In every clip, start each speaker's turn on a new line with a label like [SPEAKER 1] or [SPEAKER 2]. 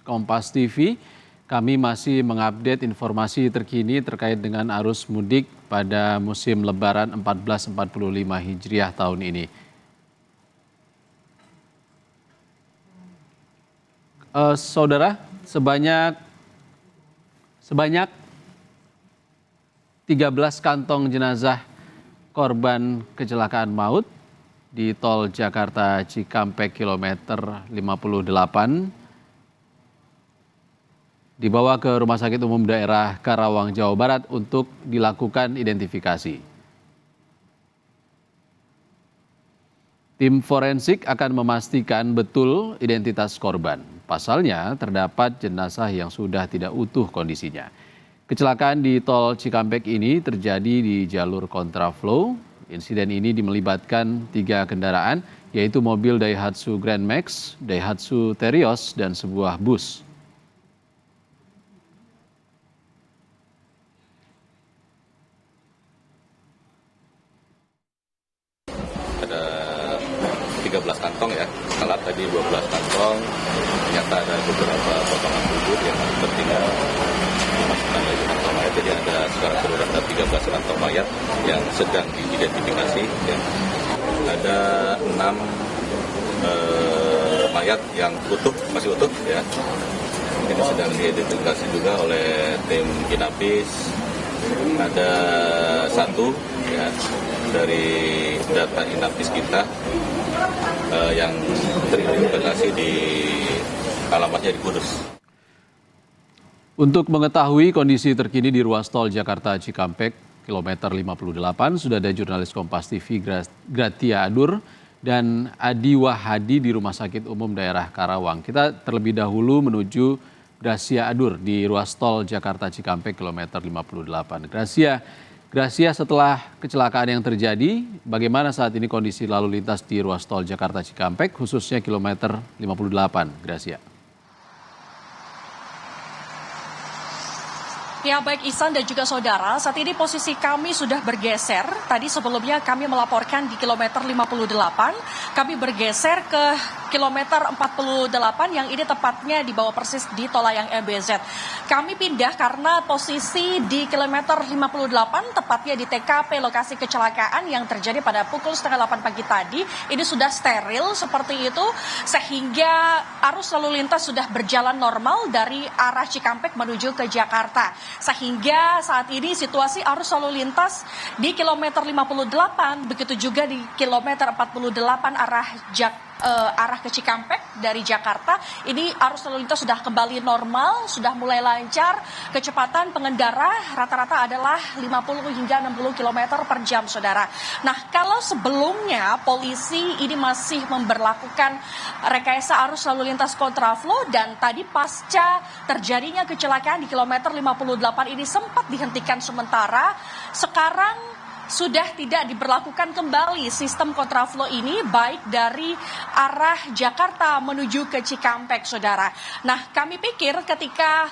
[SPEAKER 1] Kompas TV. Kami masih mengupdate informasi terkini terkait dengan arus mudik pada musim Lebaran 1445 Hijriah tahun ini. Saudara, sebanyak 13 kantong jenazah korban kecelakaan maut di tol Jakarta Cikampek kilometer 58 dibawa ke Rumah Sakit Umum Daerah Karawang, Jawa Barat untuk dilakukan identifikasi. Tim forensik akan memastikan betul identitas korban. Pasalnya, terdapat jenazah yang sudah tidak utuh kondisinya. Kecelakaan di tol Cikampek ini terjadi di jalur kontraflow. Insiden ini melibatkan 3 kendaraan, yaitu mobil Daihatsu Grand Max, Daihatsu Terios, dan sebuah bus.
[SPEAKER 2] Ada 13 kantong ya, alat tadi 12 kantong, ternyata ada beberapa potongan tubuh yang tertinggal dimasukkan lagi kantong mayat, jadi ada sekarang sudah ada 13 kantong mayat yang sedang diidentifikasi ya. Ada 6 mayat yang masih utuh ya, ini sedang diidentifikasi juga oleh tim Inapis. Ada 1 ya dari data Inapis kita yang teridentifikasi di alamatnya di Kudus. Untuk mengetahui kondisi terkini di ruas tol Jakarta Cikampek kilometer 58 sudah ada jurnalis Kompas TV Gratia Adur dan Adi Wahadi di Rumah Sakit Umum Daerah Karawang. Kita terlebih dahulu menuju Gracia Adur di ruas tol Jakarta Cikampek kilometer 58. Gracia, setelah kecelakaan yang terjadi, bagaimana saat ini kondisi lalu lintas di ruas tol Jakarta Cikampek khususnya kilometer 58, Gracia?
[SPEAKER 3] Ya, baik Ihsan dan juga saudara, saat ini posisi kami sudah bergeser. Tadi sebelumnya kami melaporkan di kilometer 58, kami bergeser ke kilometer 48 yang ini tepatnya di bawah persis di tol layang MBZ. Kami pindah karena posisi di kilometer 58 tepatnya di TKP lokasi kecelakaan yang terjadi pada pukul setengah 8 pagi tadi. Ini sudah steril seperti itu sehingga arus lalu lintas sudah berjalan normal dari arah Cikampek menuju ke Jakarta. Sehingga saat ini situasi arus lalu lintas di kilometer 58, begitu juga di kilometer 48 arah ke Cikampek dari Jakarta, ini arus lalu lintas sudah kembali normal, sudah mulai lancar. Kecepatan pengendara rata-rata adalah 50 hingga 60 km per jam, saudara. Nah, kalau sebelumnya polisi ini masih memberlakukan rekayasa arus lalu lintas kontraflow dan tadi pasca terjadinya kecelakaan di kilometer 58 ini sempat dihentikan sementara, sekarang sudah tidak diberlakukan kembali sistem kontraflow ini baik dari arah Jakarta menuju ke Cikampek, saudara. Nah, kami pikir ketika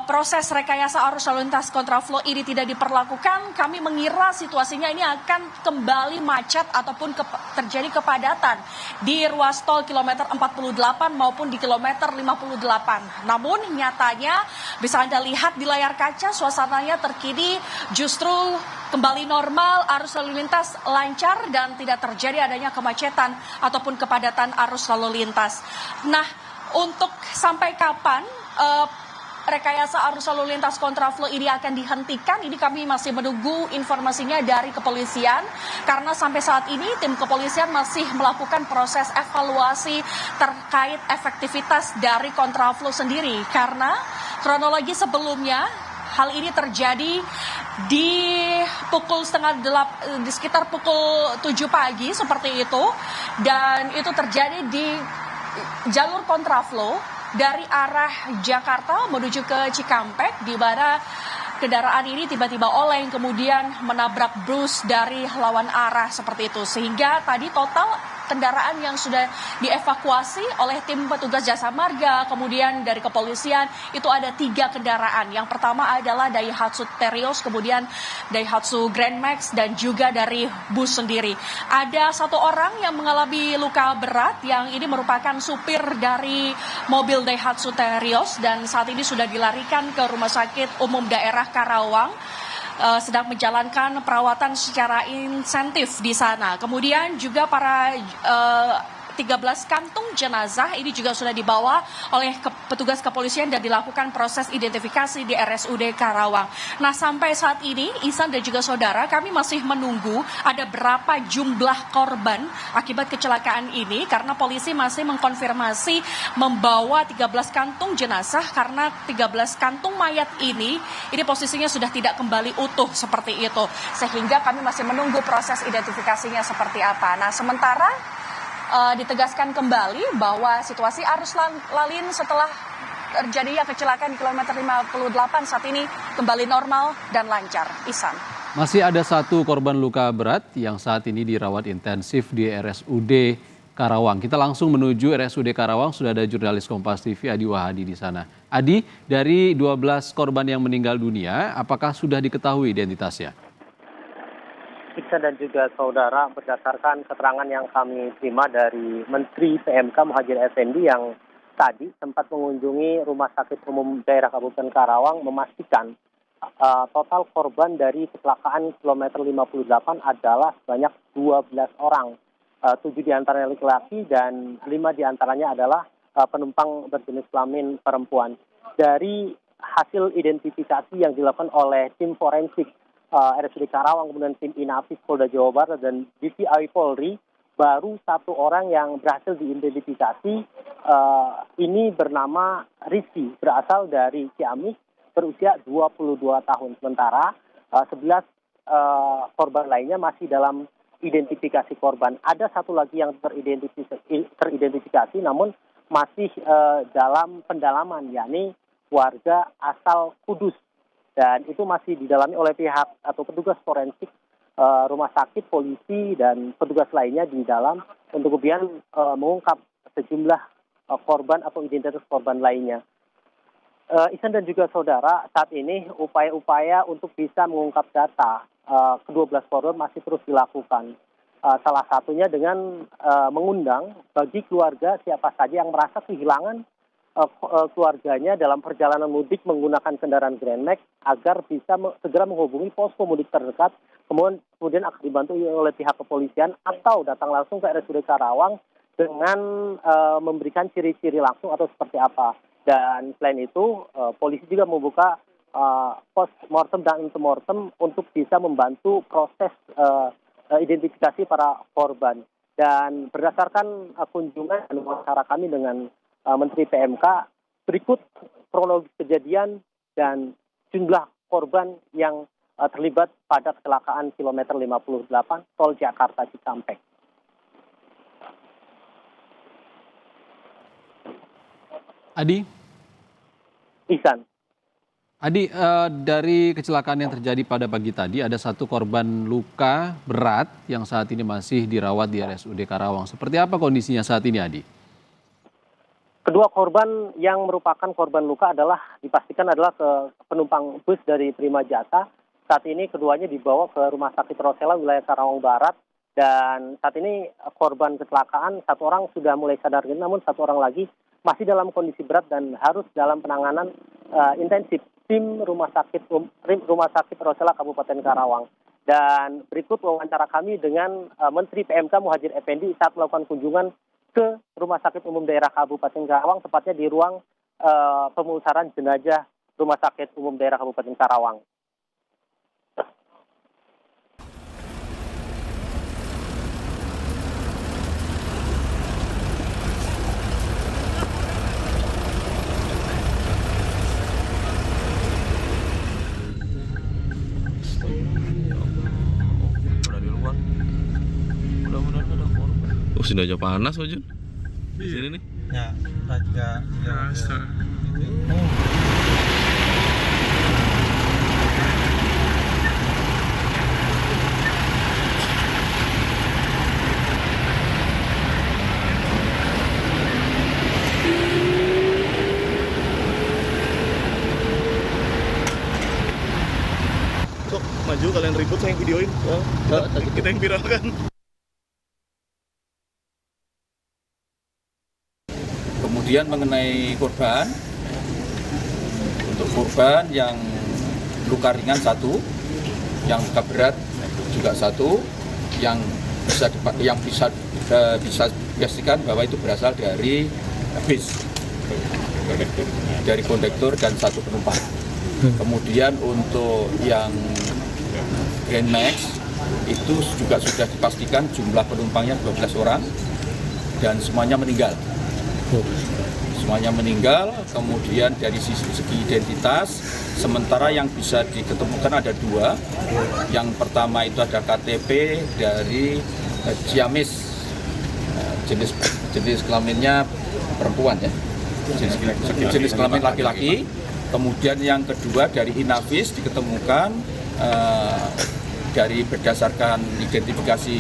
[SPEAKER 3] proses rekayasa arus lalu lintas kontraflow ini tidak diperlakukan, kami mengira situasinya ini akan kembali macet ataupun terjadi kepadatan di ruas tol kilometer 48 maupun di kilometer 58. Namun nyatanya bisa Anda lihat di layar kaca suasananya terkini justru kembali normal, arus lalu lintas lancar dan tidak terjadi adanya kemacetan ataupun kepadatan arus lalu lintas. Nah, untuk sampai kapan rekayasa arus lalu lintas kontraflow ini akan dihentikan, ini kami masih menunggu informasinya dari kepolisian, karena sampai saat ini tim kepolisian masih melakukan proses evaluasi terkait efektivitas dari kontraflow sendiri, karena kronologi sebelumnya hal ini terjadi di sekitar pukul 7 pagi seperti itu, dan itu terjadi di jalur kontraflow dari arah Jakarta menuju ke Cikampek, di mana kendaraan ini tiba-tiba oleng kemudian menabrak bus dari lawan arah seperti itu, sehingga tadi total kendaraan yang sudah dievakuasi oleh tim petugas jasa marga, kemudian dari kepolisian, itu ada 3 kendaraan. Yang pertama adalah Daihatsu Terios, kemudian Daihatsu Grand Max, dan juga dari bus sendiri. Ada 1 orang yang mengalami luka berat, yang ini merupakan supir dari mobil Daihatsu Terios, dan saat ini sudah dilarikan ke Rumah Sakit Umum Daerah Karawang, sedang menjalankan perawatan secara insentif di sana. Kemudian juga para 13 kantung jenazah ini juga sudah dibawa oleh petugas kepolisian dan dilakukan proses identifikasi di RSUD Karawang. Nah, sampai saat ini Ihsan dan juga saudara, kami masih menunggu ada berapa jumlah korban akibat kecelakaan ini, karena polisi masih mengkonfirmasi membawa 13 kantung jenazah, karena 13 kantung mayat ini posisinya sudah tidak kembali utuh seperti itu, sehingga kami masih menunggu proses identifikasinya seperti apa. Nah, sementara ditegaskan kembali bahwa situasi arus lalin setelah terjadinya kecelakaan di kilometer 58 saat ini kembali normal dan lancar. Ihsan.
[SPEAKER 1] Masih ada 1 korban luka berat yang saat ini dirawat intensif di RSUD Karawang. Kita langsung menuju RSUD Karawang, sudah ada jurnalis Kompas TV Adi Wahadi di sana. Adi, dari 12 korban yang meninggal dunia, apakah sudah diketahui identitasnya?
[SPEAKER 4] Iksan dan juga saudara, berdasarkan keterangan yang kami terima dari Menteri PMK Muhadjir Effendi yang tadi sempat mengunjungi Rumah Sakit Umum Daerah Kabupaten Karawang, memastikan total korban dari kecelakaan kilometer 58 adalah sebanyak 12 orang. 7 diantaranya laki-laki dan 5 diantaranya adalah penumpang berjenis kelamin perempuan. Dari hasil identifikasi yang dilakukan oleh tim forensik RSUD Karawang, kemudian tim Inafis Polda Jawa Barat dan DVI Polri, baru 1 orang yang berhasil diidentifikasi. Ini bernama Rizky, berasal dari Ciamis, berusia 22 tahun. Sementara 11 korban lainnya masih dalam identifikasi korban. Ada 1 lagi yang teridentifikasi namun masih dalam pendalaman, yakni warga asal Kudus. Dan itu masih didalami oleh pihak atau petugas forensik rumah sakit, polisi, dan petugas lainnya di dalam untuk kemudian mengungkap sejumlah korban atau identitas korban lainnya. Ihsan dan juga saudara, saat ini upaya-upaya untuk bisa mengungkap data ke-12 korban masih terus dilakukan. Salah satunya dengan mengundang bagi keluarga siapa saja yang merasa kehilangan keluarganya dalam perjalanan mudik menggunakan kendaraan Grand Max agar bisa segera menghubungi posko mudik terdekat, kemudian akan dibantu oleh pihak kepolisian atau datang langsung ke RSUD Karawang dengan memberikan ciri-ciri langsung atau seperti apa. Dan selain itu, polisi juga membuka pos mortem dan intermortem untuk bisa membantu proses identifikasi para korban. Dan berdasarkan kunjungan dan wawancara kami dengan Menteri PMK, berikut kronologi kejadian dan jumlah korban yang terlibat pada kecelakaan kilometer 58 tol Jakarta Cikampek.
[SPEAKER 1] Adi?
[SPEAKER 4] Ihsan.
[SPEAKER 1] Adi, dari kecelakaan yang terjadi pada pagi tadi, ada 1 korban luka berat yang saat ini masih dirawat di RSUD Karawang. Seperti apa kondisinya saat ini, Adi?
[SPEAKER 4] Kedua korban yang merupakan korban luka dipastikan adalah penumpang bus dari Prima Jasa. Saat ini keduanya dibawa ke Rumah Sakit Rosela wilayah Karawang Barat. Dan saat ini korban kecelakaan 1 orang sudah mulai sadar, namun 1 orang lagi masih dalam kondisi berat dan harus dalam penanganan intensif tim Rumah Sakit Rosela Kabupaten Karawang. Dan berikut wawancara kami dengan Menteri PMK Muhadjir Effendi saat melakukan kunjungan ke Rumah Sakit Umum Daerah Kabupaten Karawang, tepatnya di ruang pemusaran jenazah Rumah Sakit Umum Daerah Kabupaten Karawang.
[SPEAKER 5] Oh, sudah aja panas, Ojun. Di sini nih.
[SPEAKER 6] Ya, agak ya.
[SPEAKER 5] maju, kalian ribut, saya yang videoin. Kita yang viralkan.
[SPEAKER 7] Kemudian mengenai korban, untuk korban yang luka ringan 1, yang luka berat juga 1, yang bisa dipastikan bahwa itu berasal dari bis, dari kondektur dan 1 penumpang. Kemudian untuk yang Grand Max itu juga sudah dipastikan jumlah penumpangnya 12 orang dan semuanya meninggal. Semuanya meninggal. Kemudian dari segi identitas, sementara yang bisa diketemukan ada 2. Yang pertama itu ada KTP dari Ciamis, jenis kelaminnya perempuan ya, jenis kelamin laki-laki. Kemudian yang kedua dari Inavis diketemukan dari berdasarkan identifikasi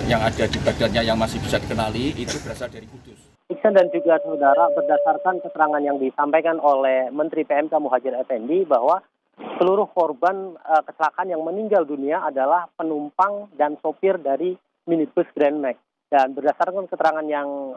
[SPEAKER 7] yang ada di badannya yang masih bisa dikenali, itu berasal dari Kudus.
[SPEAKER 4] Iksan dan juga saudara, berdasarkan keterangan yang disampaikan oleh Menteri PMK Muhadjir Effendi bahwa seluruh korban kecelakaan yang meninggal dunia adalah penumpang dan sopir dari minibus Grand Max. Dan berdasarkan keterangan yang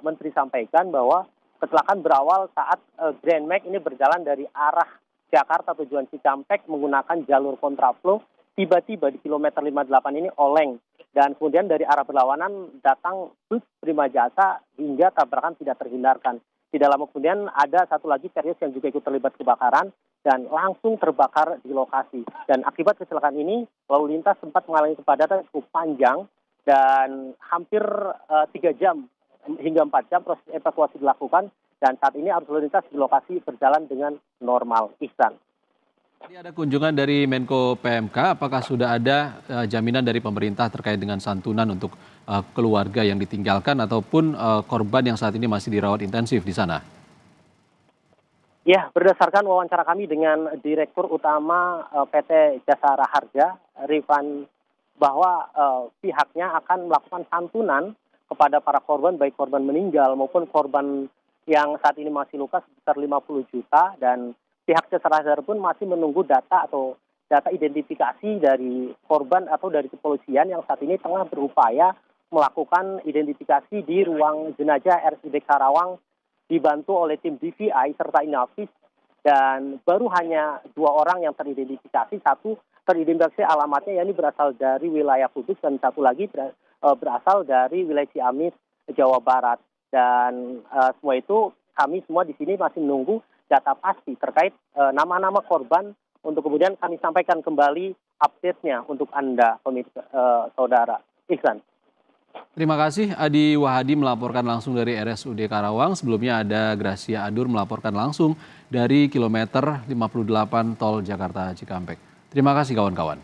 [SPEAKER 4] Menteri sampaikan bahwa kecelakaan berawal saat Grand Max ini berjalan dari arah Jakarta tujuan Cikampek menggunakan jalur kontraflow, tiba-tiba di kilometer 58 ini oleng. Dan kemudian dari arah berlawanan datang bus Prima Jasa hingga tabrakan tidak terhindarkan. Tidak lama kemudian ada satu lagi Terios yang juga ikut terlibat kebakaran dan langsung terbakar di lokasi. Dan akibat kecelakaan ini, lalu lintas sempat mengalami kepadatan cukup panjang dan hampir 3 jam hingga 4 jam proses evakuasi dilakukan. Dan saat ini arus lalu lintas di lokasi berjalan dengan normal. Ihsan.
[SPEAKER 1] Tadi ada kunjungan dari Menko PMK, apakah sudah ada jaminan dari pemerintah terkait dengan santunan untuk keluarga yang ditinggalkan ataupun korban yang saat ini masih dirawat intensif di sana?
[SPEAKER 4] Ya, berdasarkan wawancara kami dengan Direktur Utama PT Jasa Raharja, Rifan, bahwa pihaknya akan melakukan santunan kepada para korban, baik korban meninggal maupun korban yang saat ini masih luka sebesar 50 juta, dan pihak Jasa Raharja pun masih menunggu data atau data identifikasi dari korban atau dari kepolisian yang saat ini tengah berupaya melakukan identifikasi di ruang jenazah RSUD Karawang dibantu oleh tim DVI serta Inavis, dan baru hanya 2 orang yang teridentifikasi. 1 teridentifikasi alamatnya yakni berasal dari wilayah Kudus dan 1 lagi berasal dari wilayah Ciamis, Jawa Barat. Dan semua itu kami semua di sini masih menunggu data pasti terkait nama-nama korban untuk kemudian kami sampaikan kembali update-nya untuk Anda, pemirsa saudara. Ihsan.
[SPEAKER 1] Terima kasih Adi Wahadi melaporkan langsung dari RSUD Karawang. Sebelumnya ada Gracia Adur melaporkan langsung dari kilometer 58 Tol Jakarta Cikampek. Terima kasih kawan-kawan.